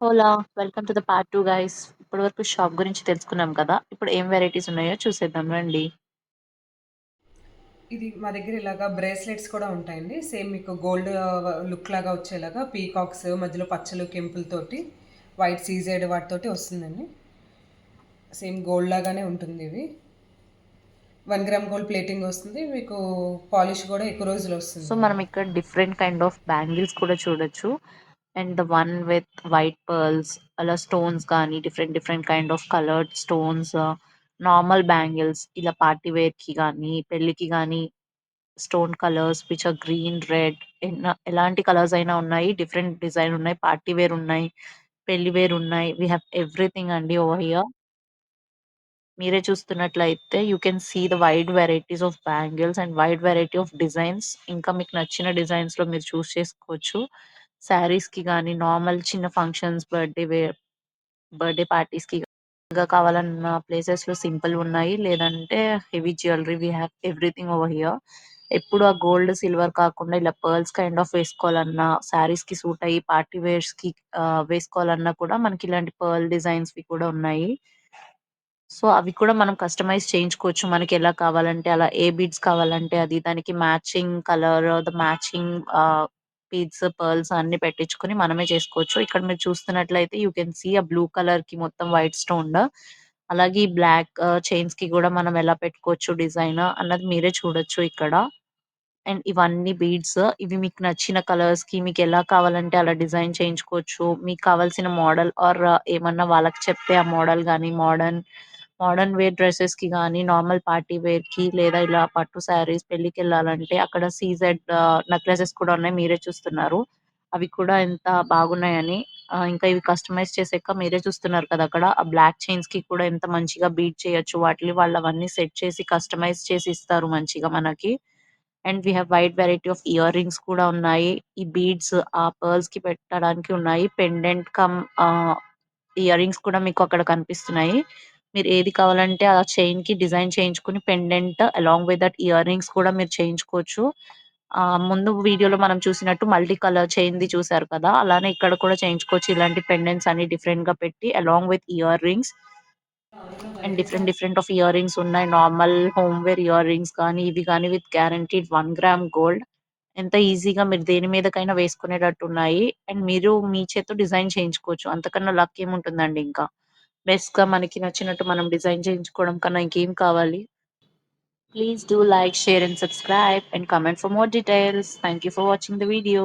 Hola! Welcome to the part 2 guys. ఇప్పటి వరకు shop గురించి తెలుసుకున్నాం కదా! ఇప్పుడు ఏం వెరైటీస్ ఉన్నాయో చూసేద్దాం రండి. ఇది మా దగ్గర ఇలాగా బ్రేస్లెట్స్ కూడా ఉంటాయండి. సేమ్ మీకు గోల్డ్ లుక్ లాగా వచ్చేలాగా పీకాక్స్ మధ్యలో పచ్చలు, కెంపులతోటి వైట్ సీజెడ్ వాటితోటి వస్తుందండి. సేమ్ గోల్డ్ లాగానే ఉంటుంది ఇవి. 1 గ్రామ్ గోల్డ్ ప్లేటింగ్ వస్తుంది. మీకు పాలిష్ కూడా ఎక్కువ రోజులు సో, మనం వస్తుందండి. ఇక్కడ డిఫరెంట్ కైండ్ ఆఫ్ బ్యాంగిల్స్ కూడా చూడొచ్చు. And the one with white pearls అలా స్టోన్స్ కానీ different different kind of coloured stones, normal bangles ఇలా పార్టీ వేర్‌కి గానీ, పెళ్ళికి గానీ stone colours which are green, red ఎలాంటి కలర్స్ అయినా ఉన్నాయి. డిఫరెంట్ డిజైన్ ఉన్నాయి. పార్టీ వేర్ ఉన్నాయి. పెళ్లి వేర్ ఉన్నాయి. వి హావ్ ఎవ్రీథింగ్ అండి ఓవర్ హియర్. మీరే చూస్తున్నట్లయితే you can see the wide varieties of bangles and wide variety of designs. ఇంకా మీకు నచ్చిన డిజైన్స్‌లో మీరు చూస్ చేసుకోవచ్చు. శారీస్‌కి గానీ, నార్మల్ చిన్న ఫంక్షన్స్, బర్త్‌డే పార్టీస్‌కి కావాలన్న ప్లేసెస్‌లో సింపుల్ ఉన్నాయి. లేదంటే heavy jewellery we have everything over here. ఎప్పుడు ఆ గోల్డ్, సిల్వర్ కాకుండా ఇలా పర్ల్స్ కైండ్ ఆఫ్ వేసుకోవాలన్నా, శారీస్‌కి సూట్ అయ్యి పార్టీ వేర్స్‌కి వేసుకోవాలన్నా కూడా మనకి ఇలాంటి పర్ల్ డిజైన్స్‌వి కూడా ఉన్నాయి. సో, అవి కూడా మనం కస్టమైజ్ చేయించుకోవచ్చు. మనకెలా కావాలంటే అలా. ఏ బీడ్స్ కావాలంటే అది. దానికి matching colour, matching beads, pearls అన్నీ పెట్టించుకొని మనమే చేసుకోవచ్చు. ఇక్కడ మీరు చూస్తున్నట్లయితే యూ కెన్ సీ ఆ బ్లూ కలర్‌కి మొత్తం వైట్ స్టోన్‌డ్. అలాగే ఈ బ్లాక్ చైన్స్‌కి గూడా మనం ఎలా పెట్టుకోవచ్చు డిజైన్ అన్నది మీరే చూడొచ్చు ఇక్కడ. అండ్ ఇవన్నీ బీడ్స్. ఇవి మీకు నచ్చిన కలర్స్‌కి మీకెలా కావాలంటే అలా డిజైన్ చేయించుకోవచ్చు. మీకు కావాల్సిన మోడల్ ఏమన్నా వాళ్ళకి చెప్తే ఆ మోడల్ గాని, మోడర్న్ వేర్ డ్రెసెస్‌కి గాని, నార్మల్ పార్టీ వేర్‌కి లేదా ఇలా పట్టు శారీస్ పెళ్ళికెళ్ళాలంటే అక్కడ సీజెడ్ నెక్లెసెస్ కూడా ఉన్నాయి. మీరే చూస్తున్నారు. అవి కూడా ఎంత బాగున్నాయని. ఇంకా ఇవి కస్టమైజ్ చేసాక మీరే చూస్తున్నారు కదా! అక్కడ ఆ బ్లాక్ చైన్స్‌కి కూడా ఎంత మంచిగా బీట్ చేయొచ్చు. వాళ్ళవన్నీ సెట్ చేసి కస్టమైజ్ చేసి ఇస్తారు మంచిగా మనకి. And we have wide variety of earrings కూడా ఉన్నాయి. ఈ బీడ్స్ ఆ పర్ల్స్‌కి పెట్టడానికి ఉన్నాయి. పెండెంట్ ఇయర్ రింగ్స్ కూడా మీకు అక్కడ కనిపిస్తున్నాయి. మీరు ఏది కావాలంటే ఆ చైన్‌కి డిజైన్ చేయించుకొని pendant along with that ear rings కూడా మీరు చేయించుకోవచ్చు. ముందు వీడియోలో మనం చూసినట్టు మల్టీ కలర్ చైన్‌ది చూసారు కదా! అలానే ఇక్కడ కూడా చేయించుకోవచ్చు. ఇలాంటి పెండెంట్స్ అన్ని డిఫరెంట్‌గా పెట్టి along with earrings. And different different of earrings ఉన్నాయి. Normal home wear earrings కానీ, ఇవి కానీ విత్ గ్యారంటీడ్ 1 గ్రామ్ గోల్డ్. ఎంత ఈజీగా మీరు దేని మీదకైనా వేసుకునేటట్టు ఉన్నాయి. అండ్ మీరు మీ చేత్తో డిజైన్ చేయించుకోవచ్చు. అంతకన్నా లక్ ఏముంటుందండి ఇంకా. బెస్ట్‌గా మనకి నచ్చినట్టు మనం డిజైన్ చేయించుకోవడం కన్నా ఇంకేం కావాలి? Please do like, share and subscribe and comment for more details. Thank you for watching the video.